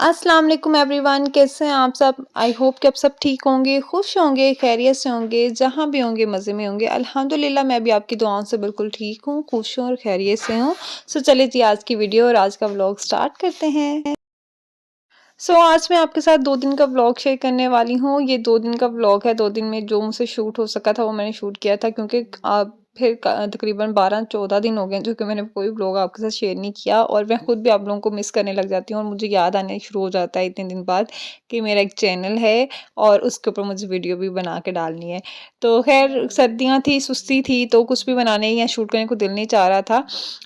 अस्सलाम वालेकुम एवरीवन, कैसे हैं आप सब। आई होप कि आप सब ठीक होंगे, खुश होंगे, खैरियत से होंगे, जहाँ भी होंगे मज़े में होंगे। अल्हम्दुलिल्लाह मैं भी आपकी दुआओं से बिल्कुल ठीक हूँ, खुश हूँ और खैरियत से हूँ। सो चलिए जी आज की वीडियो और आज का व्लॉग स्टार्ट करते हैं। आज मैं आपके साथ 2 दिन का व्लॉग शेयर करने वाली हूँ। ये 2 दिन का व्लॉग है, 2 दिन में जो मुझसे शूट हो सका था वो मैंने शूट किया था, क्योंकि फिर तकरीबन 12-14 दिन हो गए जो कि मैंने कोई व्लॉग आपके साथ शेयर नहीं किया, और मैं खुद भी आप लोगों को मिस करने लग जाती हूँ और मुझे याद आने शुरू हो जाता है इतने दिन बाद कि मेरा एक चैनल है और उसके ऊपर मुझे वीडियो भी बना के डालनी है। तो खैर सर्दियाँ थी, सुस्ती थी, तो कुछ भी बनाने या शूट करने को दिल नहीं चाह रहा था।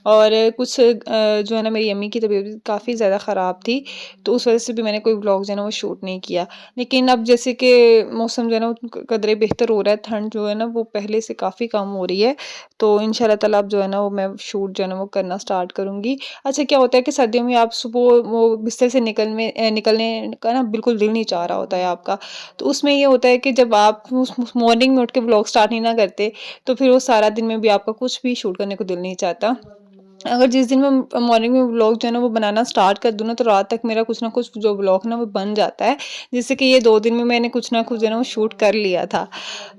और कुछ जो है ना, मेरी अम्मी की तबीयत भी काफ़ी ज़्यादा ख़राब थी, तो उस वज़ह से भी मैंने कोई व्लॉग जो है ना वो शूट नहीं किया। लेकिन अब जैसे कि मौसम जो है ना वो कदरे बेहतर हो रहा है, ठंड जो है ना वो पहले से काफ़ी कम हो रही है, तो इंशाल्लाह ताला अब जो है ना वो मैं शूट जो है ना वो करना स्टार्ट करूँगी। अच्छा, क्या होता है कि सर्दियों में आप सुबह वो बिस्तर से निकलने का ना बिल्कुल दिल नहीं चाह रहा होता है आपका। तो उसमें ये होता है कि जब आप उस मॉर्निंग में उठ के व्लॉग स्टार्ट नहीं ना करते, तो फिर वो सारा दिन में भी आपका कुछ भी शूट करने को दिल नहीं चाहता। अगर जिस दिन मैं मॉर्निंग में व्लॉग जो है ना वो बनाना स्टार्ट कर दूँ ना, तो रात तक मेरा कुछ ना कुछ जो व्लॉग ना वो बन जाता है। जिससे कि ये 2 दिन में मैंने कुछ ना कुछ जो है ना वो शूट कर लिया था।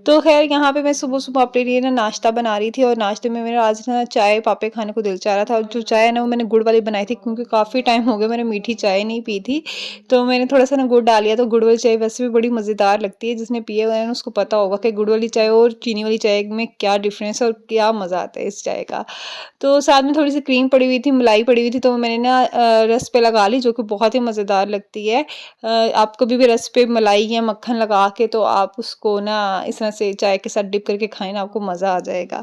तो ख़ैर यहाँ पे मैं सुबह-सुबह अपने लिए ना नाश्ता बना रही थी, और नाश्ते में मेरा आज ना चाय पापे खाने को दिल चाह रहा था, और जो चाय है ना वो मैंने गुड़ वाली बनाई थी, क्योंकि काफ़ी टाइम हो गया मैंने मीठी चाय नहीं पी थी। तो मैंने थोड़ा-सा ना गुड़ डाल लिया, तो गुड़ वाली चाय वैसे भी बड़ी मज़ेदार लगती है। जिसने पिया हुआ है ना उसको पता होगा कि गुड़ वाली चाय और चीनी वाली चाय में क्या डिफ़रेंस है और क्या मज़ा आता है इस चाय का। तो साथ में थोड़ी-सी क्रीम पड़ी हुई थी, मलाई पड़ी हुई थी, तो मैंने ना रस पे लगा ली, जो कि बहुत ही मज़ेदार लगती है। आप कभी भी रस पे मलाई या मक्खन लगा के तो आप उसको ना इस तरह से चाय के साथ डिप करके खाएँ ना, आपको मज़ा आ जाएगा।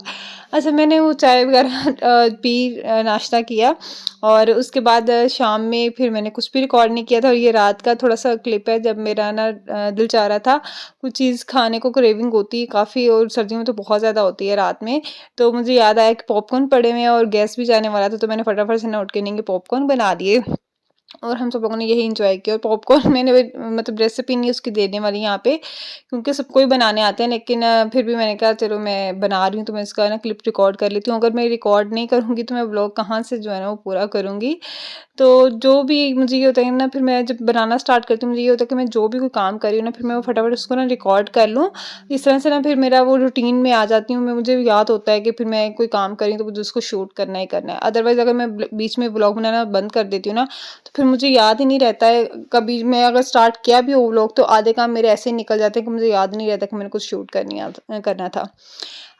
अच्छा, मैंने वो चाय वगैरह नाश्ता किया, और उसके बाद शाम में फिर मैंने कुछ भी रिकॉर्ड नहीं किया था, और ये रात का थोड़ा-सा क्लिप है, जब मेरा ना दिल चाह रहा था कुछ चीज़ खाने को, क्रेविंग होती है काफ़ी, और सर्दियों में तो बहुत ज़्यादा होती है रात में। तो मुझे याद आया कि पॉपकॉर्न पड़े हुए हैं और गैस भी जाने वाला था, तो मैंने फटाफट से ना उठ के नींबू पॉपकॉर्न बना दिए। और हम सब लोगों ने यही एन्जॉय किया, और पॉपकॉर्न मैंने मतलब रेसिपी नहीं उसकी देने वाली यहाँ पे, क्योंकि सबको ही बनाने आते हैं, लेकिन फिर भी मैंने कहा चलो मैं बना रही हूँ तो मैं इसका ना क्लिप रिकॉर्ड कर लेती हूँ। अगर मैं रिकॉर्ड नहीं करूँगी तो मैं व्लॉग कहाँ से जो है ना वो पूरा करूँगी। तो जो भी मुझे ये होता है ना, फिर मैं जब बनाना स्टार्ट करती हूँ, मुझे ये होता है कि मैं जो भी कोई काम कर रही हूँ ना, फिर मैं वो फटाफट उसको ना रिकॉर्ड कर लूँ। इस तरह से ना फिर मेरा वो रूटीन में आ जाती हूँ मैं, मुझे याद होता है कि फिर मैं कोई काम कर रही हूँ तो मुझे उसको शूट करना ही करना है। अदरवाइज़ अगर मैं बीच में व्लॉग बनाना बंद कर देती हूँ ना, तो फिर मुझे याद ही नहीं रहता है। कभी मैं अगर स्टार्ट किया भी हो व्लॉग, तो आधे काम मेरे ऐसे ही निकल जाते हैं कि मुझे याद नहीं रहता कि मैंने कुछ शूट करना था।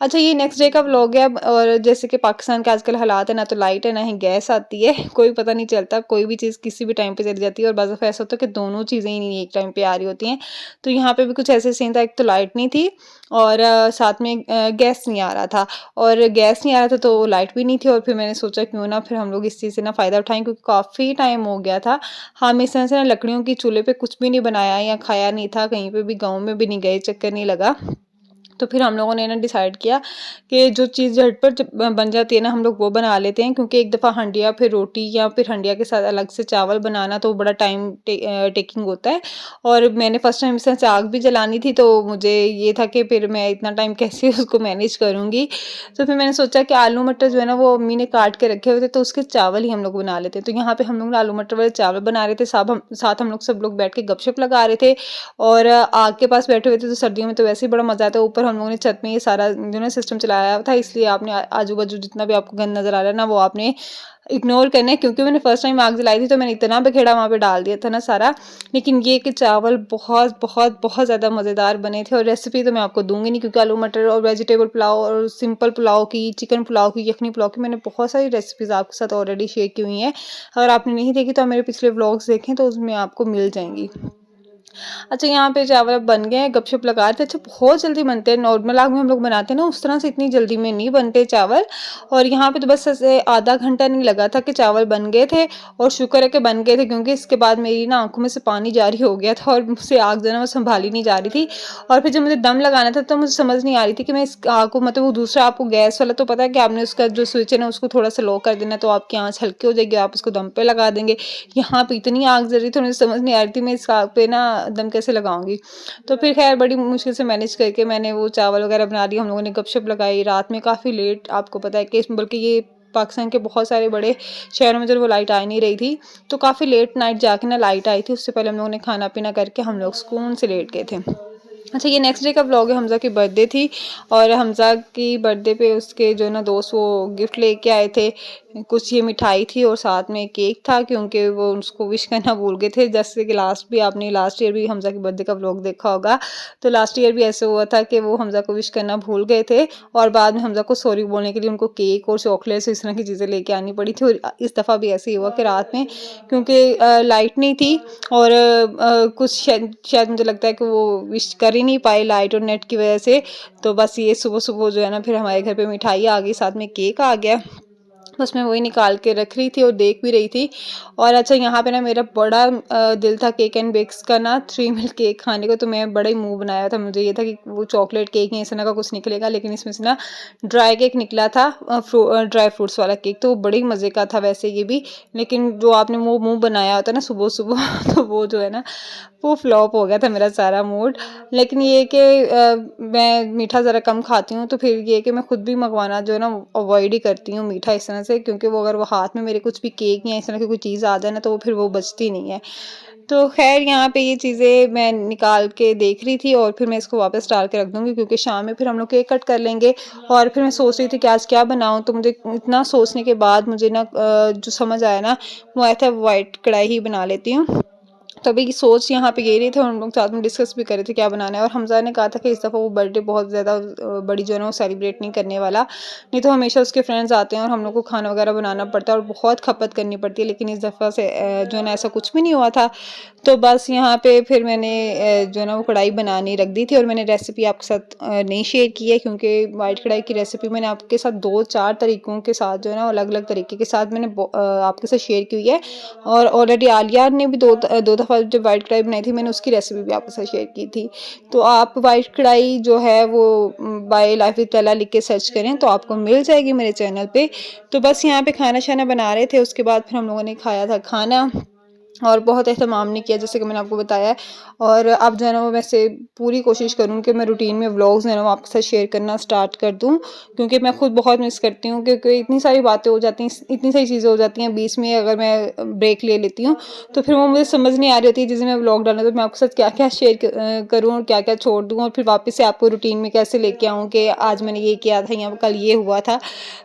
अच्छा, ये नेक्स्ट डे का व्लॉग है अब, और जैसे कि पाकिस्तान के आजकल हालात है, ना तो लाइट है ना ही गैस आती है, कोई पता नहीं चलता, कोई भी चीज़ किसी भी टाइम पे चली जाती है, और बाज़ दफ़ा ऐसा होता है कि दोनों चीज़ें ही नहीं एक टाइम पे आ रही होती हैं। तो यहाँ पे भी कुछ ऐसे सीन था, एक तो लाइट नहीं थी, और साथ में गैस नहीं आ रहा था, और गैस नहीं आ रहा था तो लाइट भी नहीं थी, और फिर मैंने सोचा क्यों ना फिर हम लोग इस चीज़ से ना फ़ायदा उठाएँ, क्योंकि काफ़ी टाइम हो गया था। हम इस तरह से ना लकड़ियों की चूल्हे पे कुछ भी नहीं बनाया या खाया नहीं था, कहीं पे भी गाँव में भी नहीं गए, चक्कर नहीं लगा। तो फिर हम लोगों ने ना डिसाइड किया कि जो चीज़ झटपट जब बन जाती है ना, हम लोग वो बना लेते हैं, क्योंकि एक दफ़ा हंडिया फिर रोटी या फिर हंडिया के साथ अलग से चावल बनाना तो बड़ा टाइम टेकिंग होता है। और मैंने फर्स्ट टाइम इस तरह से आग भी जलानी थी, तो मुझे ये था कि फिर मैं इतना टाइम कैसे उसको मैनेज करूँगी। तो फिर मैंने सोचा कि आलू मटर जो है ना वो अम्मी ने काट के रखे हुए थे, तो उसके चावल ही हम लोग बना लेते हैं। तो यहाँ पे हम लोग ना आलू मटर वाले चावल बना रहे थे, साथ हम लोग सब लोग बैठ के गपशप लगा रहे थे, और आग के पास बैठे हुए थे, तो सर्दियों में तो वैसे ही बड़ा मज़ा आता है। ऊपर हम लोगों ने छत में ये सारा जो ना सिस्टम चलाया था, इसलिए आपने आजू-बाजू जितना भी आपको गंद नज़र आ रहा है ना, वो आपने इग्नोर करना है, क्योंकि मैंने फर्स्ट टाइम आग जलाई थी, तो मैंने इतना बखेड़ा वहाँ पे डाल दिया था ना सारा। लेकिन ये कि चावल बहुत, बहुत, बहुत ज़्यादा मज़ेदार बने थे, और रेसिपी तो मैं आपको दूँगी नहीं, क्योंकि आलू मटर और वेजिटेबल पुलाव और सिंपल पुलाव की, चिकन पुलाव की, यखनी पुलाव की मैंने बहुत सारी रेसिपीज़ आपके साथ ऑलरेडी शेयर की हुई हैं। अगर आपने नहीं देखी तो आप मेरे पिछले व्लॉग्स देखें, तो उसमें आपको मिल जाएँगी। अच्छा, यहाँ पे चावल अब बन गए हैं, गपशप लगा रहे थे। अच्छा, बहुत जल्दी बनते हैं, नॉर्मल आग में हम लोग बनाते हैं ना, उस तरह से इतनी जल्दी में नहीं बनते चावल। और यहाँ पे तो बस ऐसे आधा घंटा नहीं लगा था कि चावल बन गए थे, और शुक्र है कि बन गए थे, क्योंकि इसके बाद मेरी ना आँखों में से पानी जारी हो गया था, और मुझसे आग जो है ना वो सँभाली नहीं जा रही थी। और फिर जब मुझे दम लगाना था, तो मुझे समझ नहीं आ रही थी कि मैं इस आग को, मतलब वो दूसरा आपको गैस वाला तो पता है कि आपने उसका जो स्विच है ना उसको थोड़ा-सा लो कर देना, तो आपकी आँच हल्की हो जाएगी, आप उसको दम पे लगा देंगे। यहाँ पे इतनी आग जल रही थी, मुझे समझ नहीं आ रही थी मैं इस आग पे ना दम कैसे लगाऊँगी। तो फिर ख़ैर बड़ी मुश्किल से मैनेज करके मैंने वो चावल वग़ैरह बना दिए, हम लोगों ने गपशप लगाई। रात में काफ़ी लेट, आपको पता है कि बल्कि ये पाकिस्तान के बहुत सारे बड़े शहरों में जो वो लाइट आ नहीं रही थी, तो काफ़ी लेट नाइट जाके ना लाइट आई थी। उससे पहले हम लोगों ने खाना-पीना करके हम लोग सुकून से लेट गए थे। अच्छा, ये नेक्स्ट डे का व्लॉग है। हमज़ा की बर्थडे थी और हमज़ा की बर्थडे पे उसके जो है ना दोस्त वो गिफ्ट लेके आए थे। कुछ ये मिठाई थी और साथ में केक था, क्योंकि वो उसको विश करना भूल गए थे। जैसे कि लास्ट ईयर भी हमज़ा की बर्थडे का व्लॉग देखा होगा, तो लास्ट ईयर भी ऐसे हुआ था कि वो हमज़ा को विश करना भूल गए थे और बाद में हमज़ा को सॉरी बोलने के लिए उनको केक और चॉकलेट्स इस तरह की चीज़ें लेके आनी पड़ी थी। और इस दफ़ा भी ऐसे ही हुआ कि रात में, क्योंकि लाइट नहीं थी और कुछ शायद शायद मुझे लगता है कि वो विश कर ही नहीं पाए लाइट और नेट की वजह से। तो बस ये सुबह-सुबह जो है ना फिर हमारे घर पे मिठाई आ गई, साथ में केक आ गया। बस मैं वही निकाल के रख रही थी और देख भी रही थी। और अच्छा, यहाँ पे ना मेरा बड़ा दिल था केक एंड बेक्स का ना 3 मिल्क केक खाने को, तो मैं बड़ा ही मुँह बनाया था। मुझे ये था कि वो चॉकलेट केक या इस तरह का कुछ निकलेगा, लेकिन इसमें से ना ड्राई केक निकला था, ड्राई फ्रूट्स वाला केक, तो बड़े ही मज़े का था वैसे ये भी। लेकिन जो आपने वो मुँह बनाया होता है ना सुबह-सुबह तो वो जो है ना वो फ्लॉप हो गया था मेरा सारा मूड। लेकिन ये है कि मैं मीठा ज़रा कम खाती हूँ, तो फिर ये है कि मैं खुद भी मंगवाना जो है ना अवॉइड ही करती हूँ मीठा इस तरह से, क्योंकि वो अगर वो हाथ में मेरे कुछ भी केक या इस तरह की कोई चीज़ आ जाए ना, तो वो फिर वो बचती नहीं है। तो ख़ैर यहाँ पे ये चीज़ें मैं निकाल के देख रही थी और फिर मैं इसको वापस डाल के रख दूँगी, क्योंकि शाम में फिर हम लोग केक कट कर लेंगे। और फिर मैं सोच रही थी कि आज क्या बनाऊँ, तो मुझे इतना सोचने के बाद मुझे ना जो समझ आया ना वो आया था व्हाइट कढ़ाई ही बना लेती हूँ। तभी की सोच यहाँ पे यही रही थी और हम लोग साथ में डिस्कस भी कर रहे थे क्या बनाना है। और हमज़ा ने कहा था कि इस दफ़ा वो बर्थडे बहुत ज़्यादा बड़ी जो है ना वो सेलिब्रेट नहीं करने वाला, नहीं तो हमेशा उसके फ्रेंड्स आते हैं और हम लोग को खाना वगैरह बनाना पड़ता है और बहुत खपत करनी पड़ती है। लेकिन इस दफ़ा से जो है ना ऐसा कुछ भी नहीं हुआ था। तो बस यहाँ पे फिर मैंने जो है ना वो कढ़ाई बनानी रख दी थी और मैंने रेसिपी आपके साथ नहीं शेयर की है, क्योंकि वाइट कढ़ाई की रेसिपी मैंने आपके साथ 2-4 तरीकों के साथ जो है ना अलग-अलग तरीके के साथ मैंने आपके साथ शेयर की हुई है। और ऑलरेडी आलिया ने भी दो दफ़ा जब वाइट कढ़ाई बनाई थी, मैंने उसकी रेसिपी भी आपके साथ शेयर की थी। तो आप वाइट कढ़ाई जो है वो बाय लाइफ विद तला लिख के सर्च करें तो आपको मिल जाएगी मेरे चैनल पे। तो बस यहाँ पे खाना-शाना बना रहे थे, उसके बाद फिर हम लोगों ने खाया था खाना और बहुत एहतमाम नहीं किया, जैसे कि मैंने आपको बताया है। और अब जो है ना वो वैसे पूरी कोशिश करूँ कि मैं रूटीन में व्लॉग्स जो है ना वो आपके साथ शेयर करना स्टार्ट कर दूँ, क्योंकि मैं खुद बहुत मिस करती हूँ, क्योंकि इतनी सारी बातें हो जाती हैं, इतनी सारी चीज़ें हो जाती हैं बीच में, अगर मैं ब्रेक ले लेती हूँ तो फिर वो मुझे समझ नहीं आ रही होती है जिस दिन मैं व्लॉग डालूँ तो मैं आपके साथ क्या-क्या शेयर करूँ और क्या-क्या छोड़ दूँ और फिर वापस से आपको रूटीन में कैसे लेके आऊँ कि आज मैंने ये किया था या कल ये हुआ था।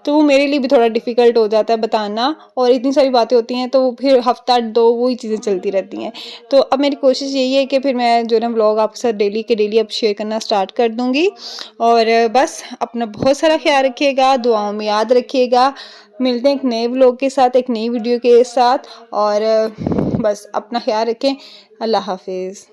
तो वो मेरे लिए भी थोड़ा डिफ़िकल्ट हो जाता है बताना, और इतनी सारी बातें होती हैं तो फिर हफ़्ता 2 वही चीज़ें चलती रहती हैं। तो अब मेरी कोशिश यही है कि फिर मैं जो है ना व्लॉग आपके साथ डेली के डेली अब शेयर करना स्टार्ट कर दूँगी। और बस अपना बहुत सारा ख़्याल रखिएगा, दुआओं में याद रखिएगा। मिलते हैं एक नए व्लॉग के साथ, एक नई वीडियो के साथ, और बस अपना ख़्याल रखें। अल्लाह हाफ़िज़।